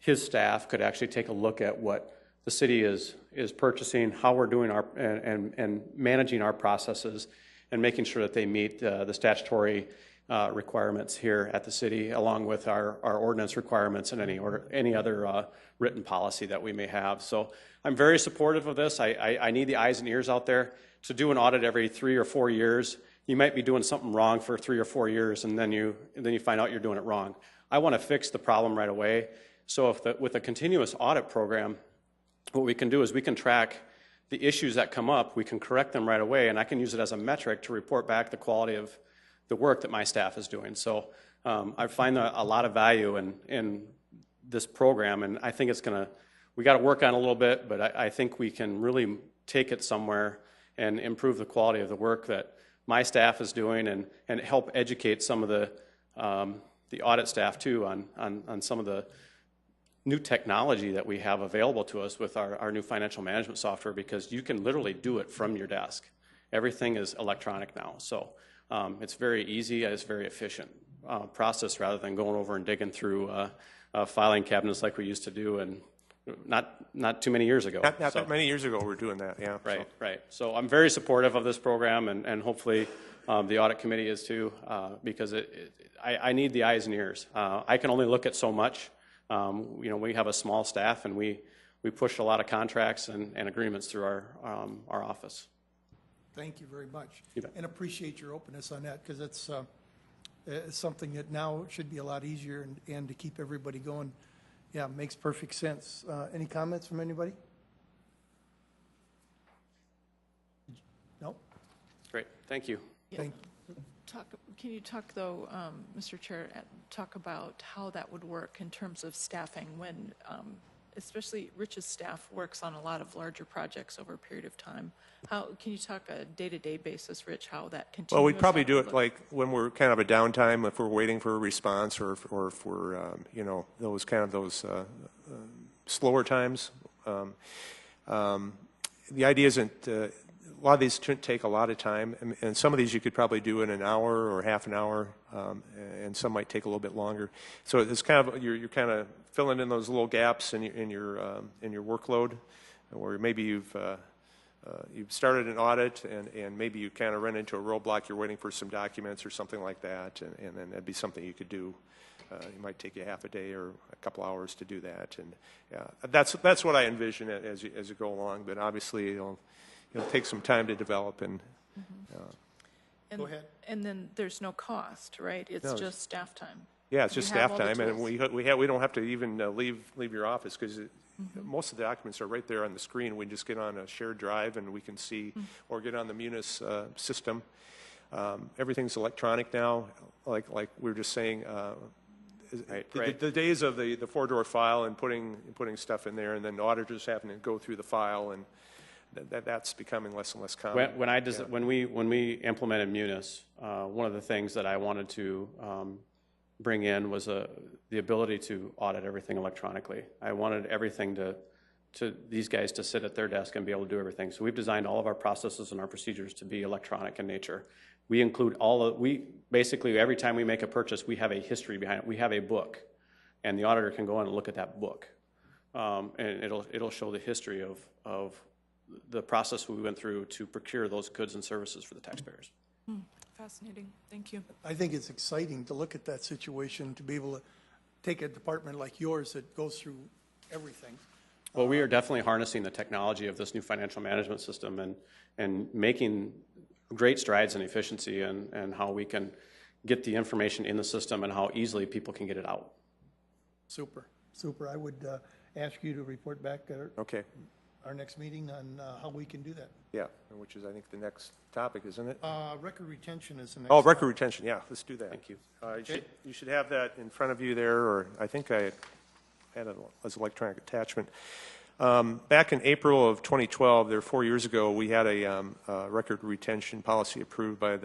his staff could actually take a look at what the city is purchasing, how we're doing our and managing our processes, and making sure that they meet the statutory requirements here at the city, along with our ordinance requirements and any other written policy that we may have. So I'm very supportive of this. I need the eyes and ears out there. To do an audit every 3 or 4 years, you might be doing something wrong for 3 or 4 years, and then you find out you're doing it wrong. I want to fix the problem right away. So with a continuous audit program, what we can do is we can track the issues that come up, we can correct them right away, and I can use it as a metric to report back the quality of the work that my staff is doing. So I find a lot of value in this program, and I think we got to work on it a little bit, but I think we can really take it somewhere and improve the quality of the work that my staff is doing, and help educate some of the audit staff too on some of the new technology that we have available to us with our new financial management software, because you can literally do it from your desk. Everything is electronic now, so it's very easy, it's very efficient process, rather than going over and digging through filing cabinets like we used to do, and not too many years ago. Not that many years ago we were doing that, yeah. Right, right. So I'm very supportive of this program, and hopefully the audit committee is too, because I need the eyes and ears. I can only look at so much. We have a small staff, and we push a lot of contracts and agreements through our office. Thank you very much. You bet. And appreciate your openness on that, because it's something that now should be a lot easier, and to keep everybody going, yeah, makes perfect sense. Any comments from anybody? No? Great, thank you. Yeah. Thank Can you talk, though, Mr. Chair, talk about how that would work in terms of staffing when, especially Rich's staff works on a lot of larger projects over a period of time. Can you talk a day-to-day basis, Rich, how that continues? Well, we'd probably do it like when we're kind of a downtime, if we're waiting for a response, or if we're, those slower times. The idea isn't, a lot of these take a lot of time, and some of these you could probably do in an hour or half an hour, and some might take a little bit longer. So it's kind of, you're kind of filling in those little gaps in your workload, or maybe you've started an audit, and maybe you kind of run into a roadblock, you're waiting for some documents or something like that, and then that'd be something you could do. It might take you half a day or a couple hours to do that, and yeah, that's what I envision as you go along. But obviously, it'll take some time to develop. And Go ahead. And then there's no cost, right? It's just staff time. Yeah, it's just staff time, and tools. we don't have to even leave your office, because most of the documents are right there on the screen. We just get on a shared drive, and we can see, or get on the Munis system. Everything's electronic now, like we were just saying. Right. The days of the 4-drawer file and putting stuff in there, and then auditors having to go through the file, and that's becoming less and less common. When we implemented Munis, one of the things that I wanted to bring in was the ability to audit everything electronically. I wanted everything to these guys to sit at their desk and be able to do everything. So we've designed all of our processes and our procedures to be electronic in nature. We include basically every time we make a purchase, we have a history behind it. We have a book, and the auditor can go in and look at that book, and it'll show the history of the process we went through to procure those goods and services for the taxpayers. Fascinating. Thank you. I think it's exciting to look at that situation, to be able to take a department like yours that goes through everything. Well, we are definitely harnessing the technology of this new financial management system and making great strides in efficiency and how we can get the information in the system and how easily people can get it out. Super, super. I would ask you to report back at Okay. our next meeting on how we can do that. Yeah, which is, I think, the next topic, isn't it? Record retention is the next. Oh, record retention, yeah, let's do that. Thank you. You should have that in front of you there, or I think I had it as electronic attachment. Back in April of 2012, there 4 years ago, we had a record retention policy approved by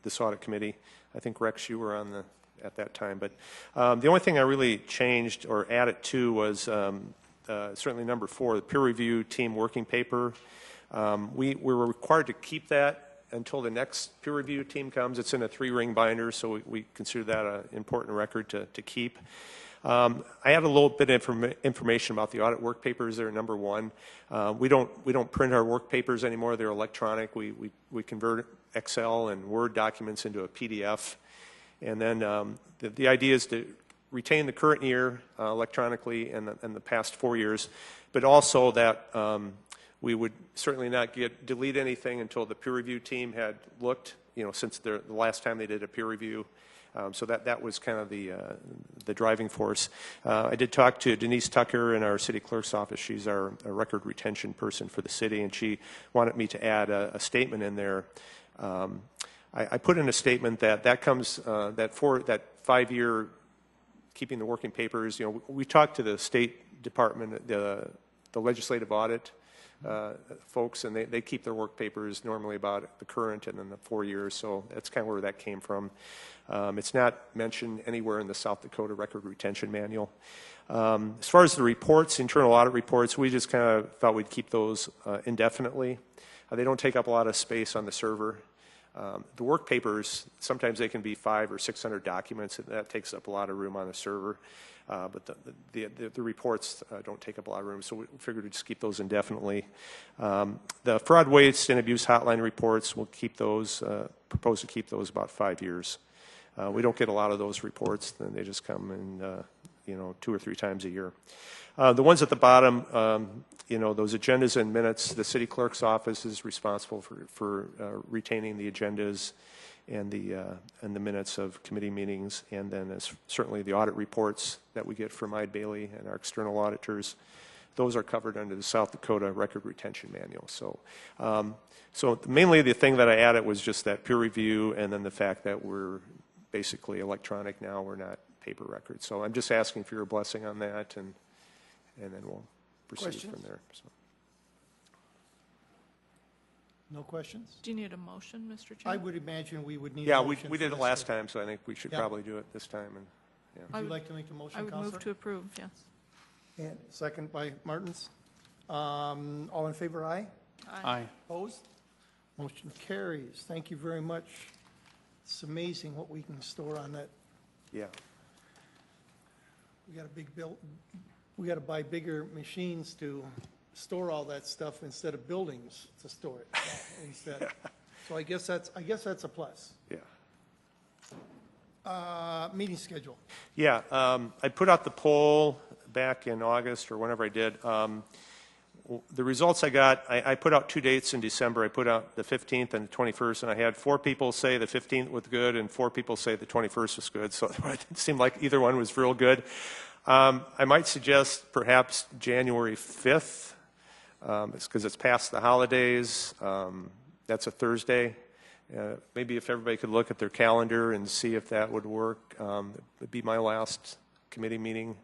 this audit committee. I think, Rex, you were on at that time. But the only thing I really changed or added to was certainly number 4, the peer review team working paper. We were required to keep that until the next peer review team comes. It's in a 3-ring binder, so we consider that an important record to keep. I had a little bit of information about the audit work papers there. Number 1, we don't print our work papers anymore. They're electronic. We convert Excel and Word documents into a PDF, and then the idea is to retain the current year electronically and the past 4 years, but also that we would certainly not delete anything until the peer review team had looked, since the last time they did a peer review. So that was kind of the driving force. I did talk to Denise Tucker in our city clerk's office. She's our record retention person for the city, and she wanted me to add a statement in there. I put in a statement that comes that for that 5-year keeping the working papers. We talked to the State Department, the legislative audit folks, and they keep their work papers normally about the current and then the 4 years. So that's kind of where that came from. It's not mentioned anywhere in the South Dakota Record Retention Manual. As far as the reports, internal audit reports, we just kind of thought we'd keep those indefinitely. They don't take up a lot of space on the server. The work papers, sometimes they can be 500 or 600 documents, and that takes up a lot of room on the server. But the reports don't take up a lot of room, so we figured we'd just keep those indefinitely. The fraud, waste, and abuse hotline reports, we'll keep those, propose to keep those about 5 years. We don't get a lot of those reports, then they just come in 2 or 3 times a year. The ones at the bottom, those agendas and minutes, the city clerk's office is responsible for retaining the agendas and the minutes of committee meetings, and then certainly the audit reports that we get from Eide Bailey and our external auditors. Those are covered under the South Dakota Record Retention Manual. So mainly the thing that I added was just that peer review, and then the fact that we're basically electronic now, we're not paper records. So I'm just asking for your blessing on that, and then we'll proceed Questions? from there. So. No questions? Do you need a motion, Mr. I Chair? would imagine we would need Yeah, a we motion did for it this last to- time, so I think we should Yeah. probably do it this time. And Would you like to make the motion, I would Counselor? move to approve, yes. And second by Martins. All in favor, aye? Aye. Opposed? Motion carries. Thank you very much. It's amazing what we can store on that. yeah. We got a big bill. We got to buy bigger machines to store all that stuff instead of buildings to store it instead. So I guess that's a plus. Yeah. Meeting schedule. Yeah, I put out the poll back in August or whenever I did. The results I got, I put out 2 dates in December. I put out the 15th and the 21st, and I had 4 people say the 15th was good and 4 people say the 21st was good, so it seemed like either one was real good. I might suggest perhaps January 5th. It's because it's past the holidays. That's a Thursday. Maybe if everybody could look at their calendar and see if that would work. It would be my last committee meeting.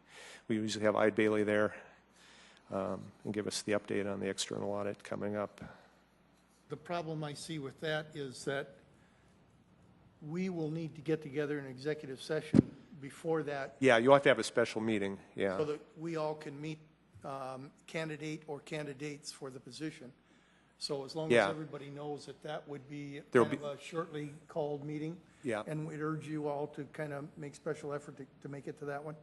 We usually have Eide Bailey there and give us the update on the external audit coming up. The problem I see with that is that we will need to get together in executive session before that Yeah, you'll have to have a special meeting, yeah. so that we all can meet candidate or candidates for the position. So as long as Yeah. everybody knows that that would be There'll kind of a shortly called meeting. Yeah. And we'd urge you all to kind of make special effort to make it to that one.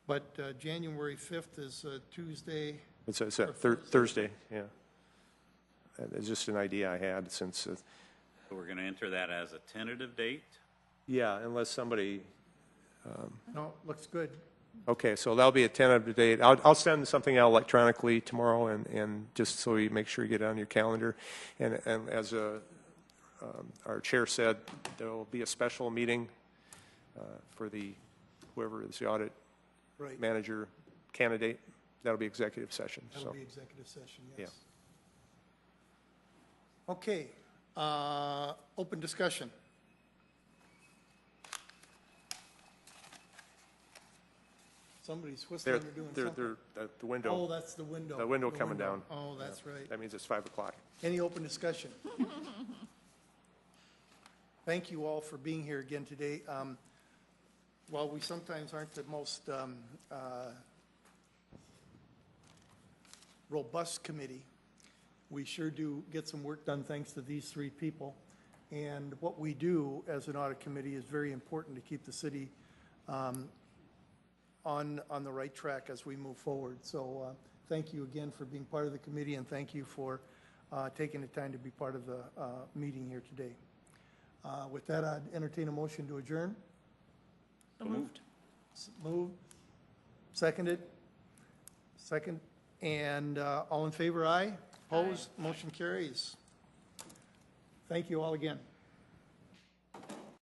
But January 5th is Tuesday. It's a or Thursday, yeah. It's just an idea I had since, So we're going to enter that as a tentative date. yeah, unless somebody, No, looks good. okay, so that'll be a tentative date. I'll send something out electronically tomorrow and just so you make sure you get it on your calendar. And as our chair said, there will be a special meeting for whoever is the audit Right. manager candidate. That'll be executive session. That'll So, be executive session, yeah. yes. Okay, open discussion. Somebody's whistling or doing something. the window. Oh, that's the window. The window coming down. Oh, that's right. That means it's 5 o'clock. Any open discussion? Thank you all for being here again today. While we sometimes aren't the most robust committee, we sure do get some work done thanks to these three people. And what we do as an audit committee is very important to keep the city on the right track as we move forward. So thank you again for being part of the committee, and thank you for taking the time to be part of the meeting here today. With that, I'd entertain a motion to adjourn. So moved. Moved. Seconded. Second. And all in favor, aye. Opposed? Motion carries. Thank you all again.